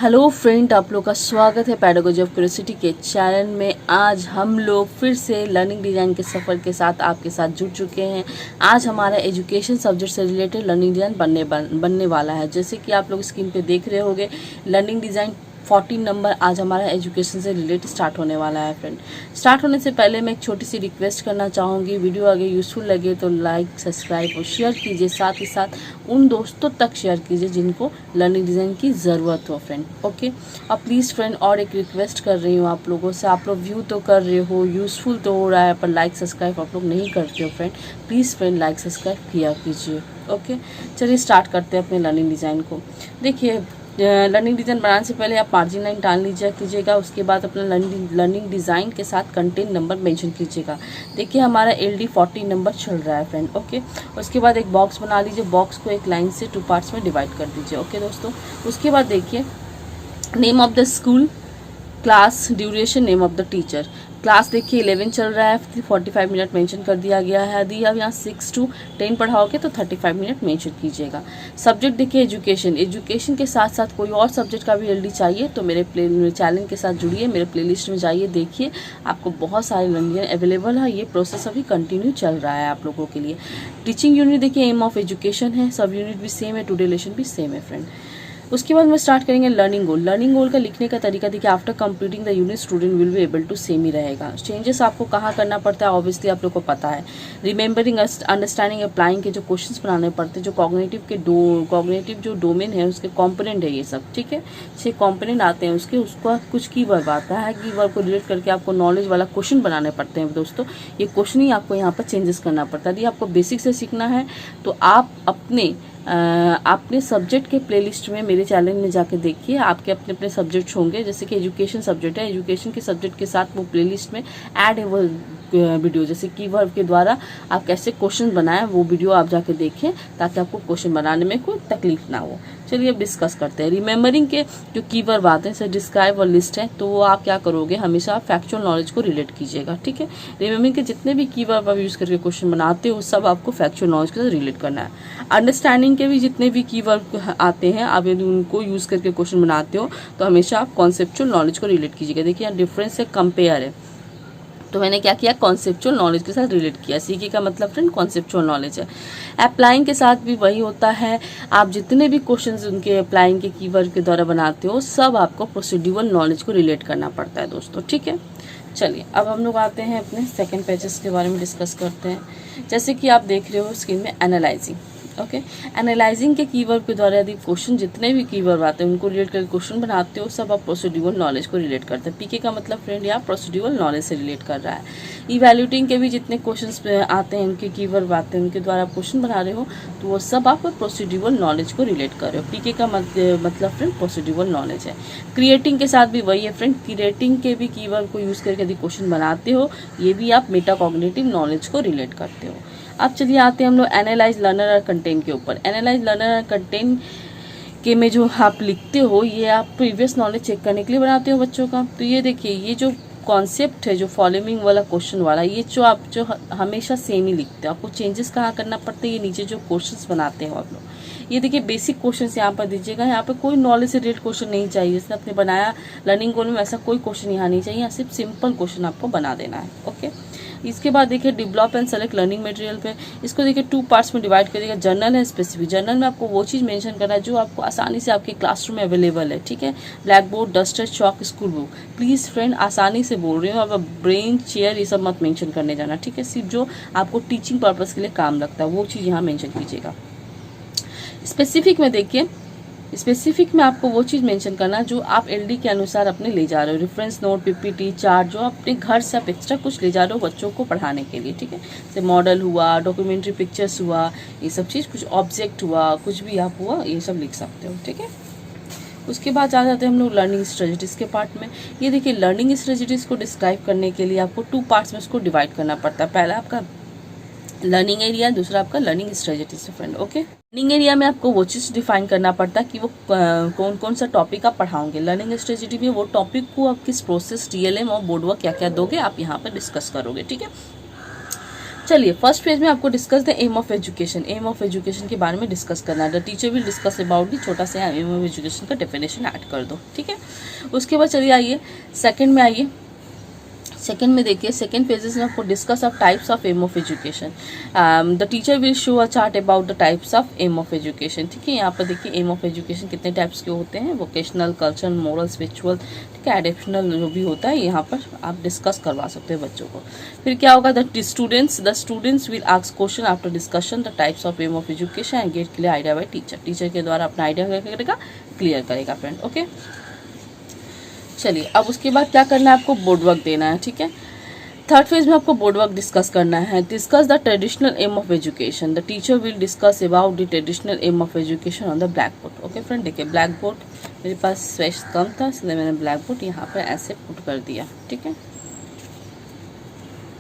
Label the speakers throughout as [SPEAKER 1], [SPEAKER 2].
[SPEAKER 1] Hello friend, आप लोग का स्वागत है पेडागोजी ऑफ क्यूरियोसिटी के चैनल में। आज हम लोग फिर से लर्निंग डिज़ाइन के सफ़र के साथ आपके साथ जुड़ चुके हैं। आज हमारा एजुकेशन सब्जेक्ट से रिलेटेड लर्निंग डिज़ाइन बनने वाला है। जैसे कि आप लोग स्क्रीन पे देख रहे होंगे, लर्निंग डिज़ाइन 14 नंबर आज हमारा एजुकेशन से रिलेटेड स्टार्ट होने वाला है। फ्रेंड, स्टार्ट होने से पहले मैं एक छोटी सी रिक्वेस्ट करना चाहूँगी, वीडियो अगर यूज़फुल लगे तो लाइक, सब्सक्राइब और शेयर कीजिए। साथ ही साथ उन दोस्तों तक शेयर कीजिए जिनको लर्निंग डिज़ाइन की ज़रूरत हो। Friend, okay. अब प्लीज़ फ्रेंड, और एक रिक्वेस्ट कर रही हूँ आप लोगों से, आप लोग व्यू तो कर रहे हो, यूज़फुल तो हो रहा है, पर लाइक सब्सक्राइब आप लोग नहीं करते हो। Friend, please friend like subscribe किया कीजिए। ओके, चलिए स्टार्ट करते हैं अपने लर्निंग डिज़ाइन को। देखिए, लर्निंग डिज़ाइन बनाने से पहले आप मार्जिन लाइन टाल कीजिएगा। उसके बाद अपना लर्निंग डिज़ाइन के साथ कंटेंट नंबर मेंशन कीजिएगा। देखिए, हमारा LD 40 नंबर चल रहा है फ्रेंड। ओके, उसके बाद एक बॉक्स बना लीजिए। बॉक्स को एक लाइन से 2 पार्ट्स में डिवाइड कर दीजिए। ओके दोस्तों, उसके बाद देखिए, name of the school, class, duration, name of the teacher. Class देखिए 11 चल रहा है, 45 मिनट मेंशन कर दिया गया है। यदि आप यहाँ 6 to 10 पढ़ाओगे तो 35 मिनट मेंशन कीजिएगा। सब्जेक्ट देखिए एजुकेशन। एजुकेशन के साथ साथ कोई और सब्जेक्ट का भी LD चाहिए तो मेरे चैनल के साथ जुड़िए, मेरे प्लेलिस्ट में जाइए, देखिए आपको बहुत सारे लर्निंग अवेलेबल है। ये प्रोसेस अभी कंटिन्यू चल रहा है आप लोगों के लिए। टीचिंग यूनिट देखिए एम ऑफ एजुकेशन है, सब यूनिट भी सेम है, टू डेलेशन भी सेम है फ्रेंड। उसके बाद में स्टार्ट करेंगे लर्निंग गोल। लर्निंग गोल का लिखने का तरीका देखिए, after completing the unit student will be able to same ही रहेगा। चेंजेस आपको कहाँ करना पड़ता है ऑब्वियसली आप लोग को पता है। रिमेंबरिंग, अंडरस्टैंडिंग, अप्लाइंग के जो क्वेश्चंस बनाने पड़ते हैं, जो कॉग्निटिव जो डोमेन है उसके कॉम्पोनेंट है ये सब, ठीक है। 6 कॉम्पोनेंट आते हैं उसके, उसका कुछ कीवर्ड आता है। कीवर्ड को रिलेट करके आपको नॉलेज वाला क्वेश्चन बनाने पड़ते हैं दोस्तों। ये क्वेश्चन ही आपको यहाँ पर चेंजेस करना पड़ता है। यदि आपको बेसिक से सीखना है तो आप अपने सब्जेक्ट के प्लेलिस्ट में मेरे चैनल में जाके देखिए, आपके अपने अपने सब्जेक्ट्स होंगे। जैसे कि एजुकेशन सब्जेक्ट है, एजुकेशन के सब्जेक्ट के साथ वो प्लेलिस्ट में ऐड है वो वीडियो, जैसे कीवर्ड के द्वारा आप कैसे क्वेश्चन बनाएं वो वीडियो आप जाके देखें, ताकि आपको क्वेश्चन बनाने में कोई तकलीफ ना हो। चलिए अब डिस्कस करते हैं। रिमेंबरिंग के जो कीवर्ड आते हैं, जैसे डिस्क्राइब और लिस्ट है, तो वो आप क्या करोगे, हमेशा आप फैक्चुअल नॉलेज को रिलेट कीजिएगा, ठीक है। रिमेंबरिंग के जितने भी कीवर्ड आप यूज़ करके क्वेश्चन बनाते हो सब आपको फैक्चुअल नॉलेज के साथ रिलेट करना है। अंडरस्टैंडिंग के भी जितने भी कीवर्ड आते हैं, आप यदि उनको यूज़ करके क्वेश्चन बनाते हो तो हमेशा आप कॉन्सेप्चुअल नॉलेज को रिलेट कीजिएगा। देखिए यहाँ डिफरेंस है, कंपेयर है, तो मैंने क्या किया, कॉन्सेप्चुअल नॉलेज के साथ रिलेट किया। सीखे का मतलब फ्रेंड कॉन्सेप्चुअल नॉलेज है। अप्लाइंग के साथ भी वही होता है, आप जितने भी क्वेश्चंस उनके अप्लाइंग के कीवर्ड के द्वारा बनाते हो सब आपको प्रोसीड्यूरल नॉलेज को रिलेट करना पड़ता है दोस्तों, ठीक है। चलिए अब हम लोग आते हैं अपने सेकेंड पेजेस के बारे में डिस्कस करते हैं। जैसे कि आप देख रहे हो स्क्रीन में, एनालाइजिंग। ओके, एनालाइजिंग के कीवर्ड के द्वारा यदि क्वेश्चन जितने भी कीवर्ड आते हैं उनको रिलेट करके क्वेश्चन बनाते हो, सब आप प्रोसीड्यूरल नॉलेज को रिलेट करते हैं। PK का मतलब फ्रेंड यहाँ प्रोसीड्यूरल नॉलेज से रिलेट कर रहा है। इवैल्यूएटिंग के भी जितने क्वेश्चंस आते हैं, उनके कीवर्ड आते हैं, उनके द्वारा आप क्वेश्चन बना रहे हो तो वो सब आप प्रोसीड्यूरल नॉलेज को रिलेट कर रहे हो। PK का मतलब फ्रेंड प्रोसीड्यूरल नॉलेज है। क्रिएटिंग के साथ भी वही है फ्रेंड, क्रिएटिंग के भी कीवर्ड को यूज़ करके यदि क्वेश्चन बनाते हो, ये भी आप मेटाकॉग्निटिव नॉलेज को रिलेट करते हो। अब चलिए आते हैं हम लोग एनालाइज, लर्नर और कंटेंट के ऊपर। एनालाइज, लर्नर और कंटेंट के में जो आप लिखते हो ये आप प्रीवियस नॉलेज चेक करने के लिए बनाते हो बच्चों का। तो ये देखिए, ये जो कॉन्सेप्ट है, जो फॉलोइंग वाला क्वेश्चन वाला, ये जो हमेशा सेम ही लिखते हो। आपको चेंजेस कहाँ करना पड़ता है, ये नीचे जो क्वेश्चंस बनाते हो आप लोग, ये देखिए बेसिक क्वेश्चंस यहाँ पर दीजिएगा। यहाँ पर कोई नॉलेज से रिलेटेड क्वेश्चन नहीं चाहिए, जैसे आपने बनाया लर्निंग गोल में वैसा कोई क्वेश्चन यहाँ नहीं चाहिए, यहाँ सिर्फ सिंपल क्वेश्चन आपको बना देना है। ओके, इसके बाद देखिए develop and select learning material पे, इसको देखिए 2 पार्ट्स में डिवाइड करिएगा। जर्नल है, स्पेसिफिक। जर्नल में आपको वो चीज़ मेंशन करना है जो आपको आसानी से आपके क्लासरूम में अवेलेबल है, ठीक है। Black board, duster, chalk, school book. Please friend आसानी से बोल रही हूँ, अब ब्रेन, चेयर ये सब मत मेंशन करने जाना, ठीक है। सिर्फ जो आपको टीचिंग पर्पज़ के लिए काम लगता है वो चीज़ यहाँ मेंशन कीजिएगा। स्पेसिफिक में देखिए, स्पेसिफिक में आपको वो चीज़ मेंशन करना जो आप LD के अनुसार अपने ले जा रहे हो। रेफरेंस नोट, PPT, चार्ट, जो अपने घर से आप एक्स्ट्रा कुछ ले जा रहे हो बच्चों को पढ़ाने के लिए, ठीक है। जैसे मॉडल हुआ, डॉक्यूमेंट्री पिक्चर्स हुआ, ये सब चीज़, कुछ ऑब्जेक्ट हुआ, कुछ भी आप हुआ, ये सब लिख सकते हो, ठीक है। उसके बाद आ जाते हैं हम लोग लर्निंग स्ट्रेटजीज के पार्ट में। ये देखिए, लर्निंग स्ट्रेटजीज को डिस्क्राइब करने के लिए आपको 2 पार्ट्स में उसको डिवाइड करना पड़ता है। पहला आपका लर्निंग एरिया, दूसरा आपका learning strategies friend. Okay, learning area में आपको वो चीज़ डिफाइन करना पड़ता है कि वो कौन कौन सा टॉपिक आप पढ़ाओगे। लर्निंग स्ट्रेटजी में वो टॉपिक को आप किस प्रोसेस, TLM और बोर्ड वर्क क्या क्या दोगे आप यहाँ पर डिस्कस करोगे, ठीक है। चलिए फर्स्ट पेज में आपको discuss the aim of education, aim of education के बारे में डिस्कस करना है। The teacher will discuss about the, छोटा सा एम ऑफ एजुकेशन का डेफिनेशन ऐड कर दो, ठीक है। उसके बाद चलिए आइए सेकंड में, आइए सेकंड में देखिए, सेकंड पेजेस में आपको discuss of types of aim of education. The teacher will show a chart about the types of aim of education, ठीक है। यहाँ पर देखिए एम ऑफ एजुकेशन कितने टाइप्स के होते हैं, वोकेशनल, कल्चरल, मोरल, स्पिरिचुअल, ठीक है, एडिशनल जो भी होता है यहाँ पर आप डिस्कस करवा सकते हैं बच्चों को। फिर क्या होगा, the students will ask question after discussion the types of aim of education and get clear idea by teacher, teacher के द्वारा अपना आइडिया करेगा, क्लियर करेगा फ्रेंड, ओके। चलिए अब उसके बाद क्या करना है, आपको बोर्ड वर्क देना है, ठीक है। थर्ड फेज में आपको बोर्ड वर्क डिस्कस करना है। Discuss the traditional aim of education, the teacher will discuss about the traditional aim of education on the black board, okay friend. देखिए ब्लैक बोर्ड मेरे पास स्पेस कम था इसलिए मैंने ब्लैक बोर्ड यहाँ पर ऐसे पुट कर दिया, ठीक है,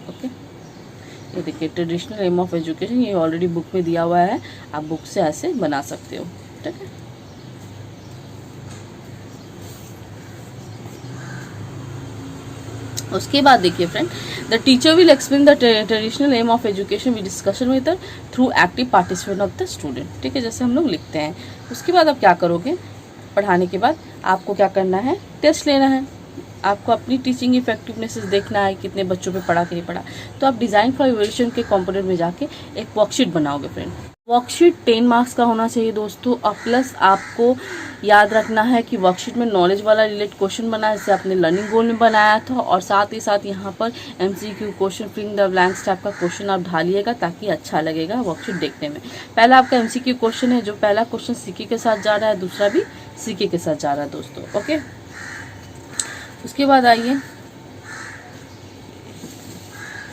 [SPEAKER 1] ओके। ये देखिए ट्रेडिशनल एम ऑफ एजुकेशन, ये ऑलरेडी बुक में दिया हुआ है, आप बुक से ऐसे बना सकते हो, ठीक है। उसके बाद देखिए friend, the teacher will explain the traditional aim of education with discussion with through active participation of the student, ठीक है, जैसे हम लोग लिखते हैं। उसके बाद आप क्या करोगे, पढ़ाने के बाद आपको क्या करना है, टेस्ट लेना है, आपको अपनी टीचिंग इफेक्टिवनेस देखना है, कितने बच्चों पे पढ़ा कि नहीं पढ़ा। तो आप डिज़ाइन फॉर इवैल्यूएशन के कंपोनेंट में जाके एक वर्कशीट बनाओगे फ्रेंड। वर्कशीट 10 मार्क्स का होना चाहिए दोस्तों, और प्लस आपको याद रखना है कि वर्कशीट में नॉलेज वाला रिलेटेड क्वेश्चन बना है, जैसे आपने लर्निंग गोल में बनाया था, और साथ ही साथ यहाँ पर MCQ question, filling the blanks type का क्वेश्चन आप ढालिएगा ताकि अच्छा लगेगा वर्कशीट देखने में। पहला आपका MCQ क्वेश्चन है, जो पहला क्वेश्चन CK के साथ जा रहा है, दूसरा भी CK के साथ जा रहा है दोस्तों, ओके। उसके बाद आइए,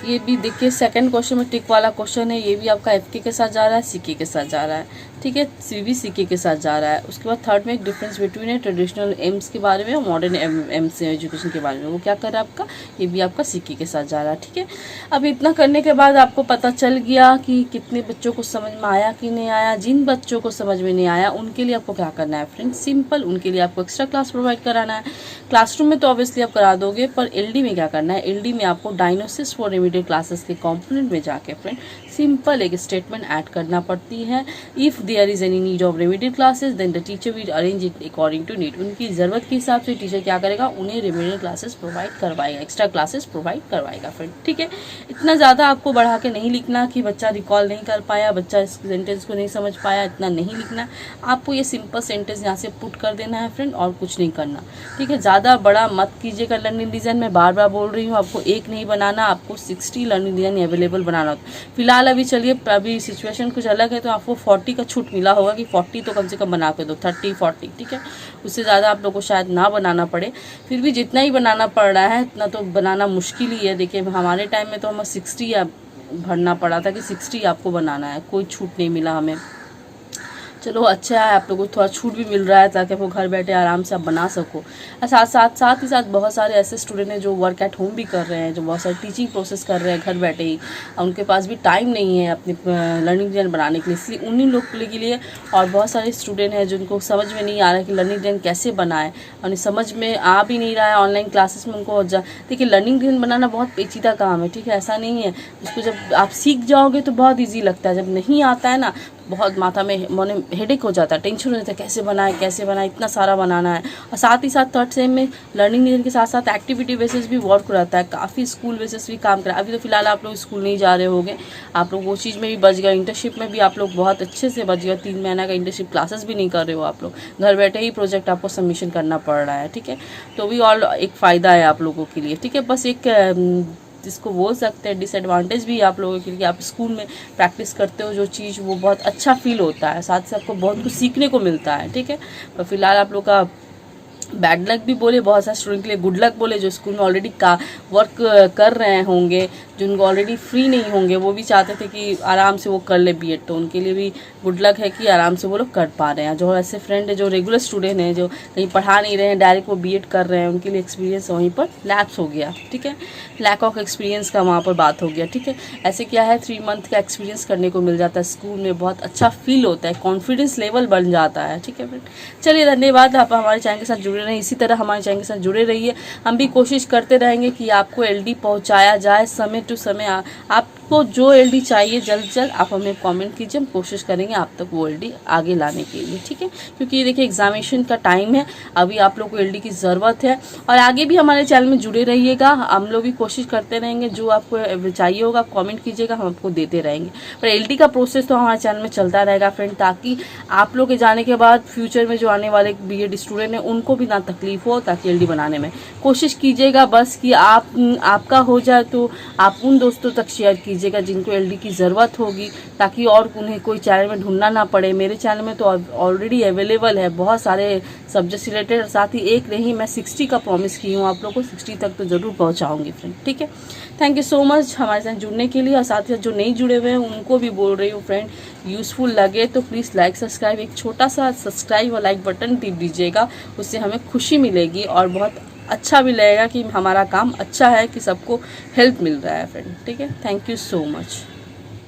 [SPEAKER 1] ये भी देखिए सेकंड क्वेश्चन में टिक वाला क्वेश्चन है, ये भी आपका FK के साथ जा रहा है, CK के साथ जा रहा है, ठीक है, CV CK के साथ जा रहा है। उसके बाद थर्ड में एक डिफरेंस बिटवीन है ट्रेडिशनल एम्स के बारे में और मॉडर्न एम्स एजुकेशन के बारे में, वो क्या कर रहा है आपका, ये भी आपका CK के साथ जा रहा है, ठीक है। अब इतना करने के बाद आपको पता चल गया कि कितने बच्चों को समझ में आया कि नहीं आया। जिन बच्चों को समझ में नहीं आया उनके लिए आपको क्या करना है फ्रेंड्स, सिंपल, उनके लिए आपको एक्स्ट्रा क्लास प्रोवाइड कराना है। क्लासरूम में तो ऑब्वियसली आप करा दोगे, पर LD में क्या करना है, LD में आपको डायग्नोसिस फॉर रेमेडियल क्लासेस के कंपोनेंट में जाके फ्रेंड सिंपल एक स्टेटमेंट ऐड करना पड़ती है। If there is any need of remedial classes then the teacher will arrange it according to need. उनकी ज़रूरत के हिसाब से टीचर क्या करेगा, उन्हें रेमेडियल क्लासेस प्रोवाइड करवाएगा, एक्स्ट्रा क्लासेस प्रोवाइड करवाएगा फ्रेंड, ठीक है। इतना ज़्यादा आपको बढ़ा के नहीं लिखना कि बच्चा रिकॉल नहीं कर पाया, बच्चा इस सेंटेंस को नहीं समझ पाया, इतना नहीं लिखना। आपको ये सिंपल सेंटेंस यहाँ से पुट कर देना है फ्रेंड, और कुछ नहीं करना, ठीक है। ज़्यादा बड़ा मत कीजिएगा लर्निंग डिज़ाइन, मैं बार बार बोल रही हूँ, आपको एक नहीं बनाना, आपको 60 लर्निंग डिज़ाइन अवेलेबल बनाना होता है। फिलहाल अभी चलिए, अभी सिचुएशन कुछ अलग है, तो आपको 40 का छूट मिला होगा कि 40 तो कम से कम बना के दो, 30 40, ठीक है। उससे ज़्यादा आप लोगों को शायद ना बनाना पड़े, फिर भी जितना ही बनाना पड़ रहा है इतना तो बनाना मुश्किल ही है। देखिए हमारे टाइम में तो हमें 60 भरना पड़ा था कि 60 आपको बनाना है, कोई छूट नहीं मिला हमें। चलो अच्छा है, आप लोगों को थोड़ा छूट भी मिल रहा है ताकि वो घर बैठे आराम से आप बना सको। और साथ ही साथ बहुत सारे ऐसे स्टूडेंट हैं जो वर्क एट होम भी कर रहे हैं, जो बहुत सारे टीचिंग प्रोसेस कर रहे हैं घर बैठे ही, और उनके पास भी टाइम नहीं है अपनी लर्निंग डिज़ाइन बनाने के लिए, इसलिए उन्हीं लोग के लिए। और बहुत सारे स्टूडेंट हैं जिनको समझ में नहीं आ रहा है कि लर्निंग डिज़ाइन कैसे बनाए, और समझ में आ भी नहीं रहा है ऑनलाइन क्लासेस में उनको। देखिए लर्निंग डिज़ाइन बनाना बहुत पेचीदा काम है, ठीक है, ऐसा नहीं है। उसको जब आप सीख जाओगे तो बहुत ईजी लगता है, जब नहीं आता है ना बहुत माथा में मन हेडेक हो जाता है, टेंशन हो जाता है, कैसे बनाए, इतना सारा बनाना है। और साथ ही साथ थर्ड सेम में लर्निंग डिज़ाइन के साथ साथ एक्टिविटी बेसिस भी वर्क रहता है, काफ़ी स्कूल बेसिस भी काम करा। अभी तो फिलहाल आप लोग स्कूल नहीं जा रहे होंगे, आप लोग वो चीज़ में भी बच गए, इंटर्नशिप में भी आप लोग बहुत अच्छे से बच गए। 3 महीना का इंटर्नशिप क्लासेस भी नहीं कर रहे हो आप लोग, घर बैठे ही प्रोजेक्ट आपको सबमिशन करना पड़ रहा है, ठीक है। तो भी और एक फ़ायदा है आप लोगों के लिए, ठीक है। बस एक जिसको बोल सकते हैं डिसएडवांटेज भी आप लोगों के लिए, आप स्कूल में प्रैक्टिस करते हो जो चीज़, वो बहुत अच्छा फील होता है, साथ से आपको बहुत कुछ सीखने को मिलता है, ठीक है। पर फिलहाल आप लोग का बैड लक भी बोले, बहुत सारे स्टूडेंट के लिए गुड लक बोले, जो स्कूल में ऑलरेडी का वर्क कर रहे होंगे, जो उनको ऑलरेडी फ्री नहीं होंगे, वो भी चाहते थे कि आराम से वो कर ले बीएड, तो उनके लिए भी गुड लक है कि आराम से वो लोग कर पा रहे हैं। जो ऐसे फ्रेंड है जो रेगुलर स्टूडेंट हैं, जो कहीं पढ़ा नहीं रहे हैं, डायरेक्ट वो बीएड कर रहे हैं, उनके लिए एक्सपीरियंस वहीं पर लैप्स हो गया, ठीक है, लैक ऑफ एक्सपीरियंस का वहाँ पर बात हो गया, ठीक है। ऐसे क्या है 3 मंथ का एक्सपीरियंस करने को मिल जाता है स्कूल में, बहुत अच्छा फील होता है, कॉन्फिडेंस लेवल बन जाता है, ठीक है फ्रेंड। चलिए धन्यवाद, आप हमारे चैनल के साथ जुड़े रहें, इसी तरह हमारे चैनल के साथ जुड़े रहिए। हम भी कोशिश करते रहेंगे कि आपको LD पहुँचाया जाए समय टू समय। आपको जिसको जो एलडी चाहिए जल्द से जल्द आप हमें कमेंट कीजिए, हम कोशिश करेंगे आप तक वो एलडी आगे लाने के लिए, ठीक है। क्योंकि ये देखिए एग्जामिनेशन का टाइम है, अभी आप लोग को एलडी की ज़रूरत है। और आगे भी हमारे चैनल में जुड़े रहिएगा, हम लोग भी कोशिश करते रहेंगे, जो आपको चाहिए होगा आप कमेंट कीजिएगा, हम आपको देते रहेंगे। पर एलडी का प्रोसेस तो हमारे चैनल में चलता रहेगा फ्रेंड, ताकि आप लोग के जाने के बाद फ्यूचर में जो आने वाले बीएड स्टूडेंट हैं उनको भी ना तकलीफ हो, ताकि एलडी बनाने में कोशिश कीजिएगा बस कि आपका हो जाए तो आप उन दोस्तों तक शेयर कीजिएगा जिनको एलडी की ज़रूरत होगी, ताकि और उन्हें कोई चैनल में ढूंढना ना पड़े। मेरे चैनल में तो ऑलरेडी अवेलेबल है बहुत सारे सब्जेक्ट रिलेटेड, साथ ही एक नहीं मैं 60 का प्रॉमिस की हूँ आप लोगों को, 60 तक तो ज़रूर पहुँचाऊँगी फ्रेंड, ठीक है। थैंक यू सो मच हमारे साथ जुड़ने के लिए। और साथ ही जो नहीं जुड़े हुए हैं उनको भी बोल रही हूँ फ्रेंड, यूज़फुल लगे तो प्लीज़ लाइक सब्सक्राइब, एक छोटा सा सब्सक्राइब और लाइक बटन टिप दीजिएगा, उससे हमें खुशी मिलेगी और बहुत अच्छा भी लगेगा कि हमारा काम अच्छा है, कि सबको हेल्प मिल रहा है फ्रेंड, ठीक है। Thank you so much.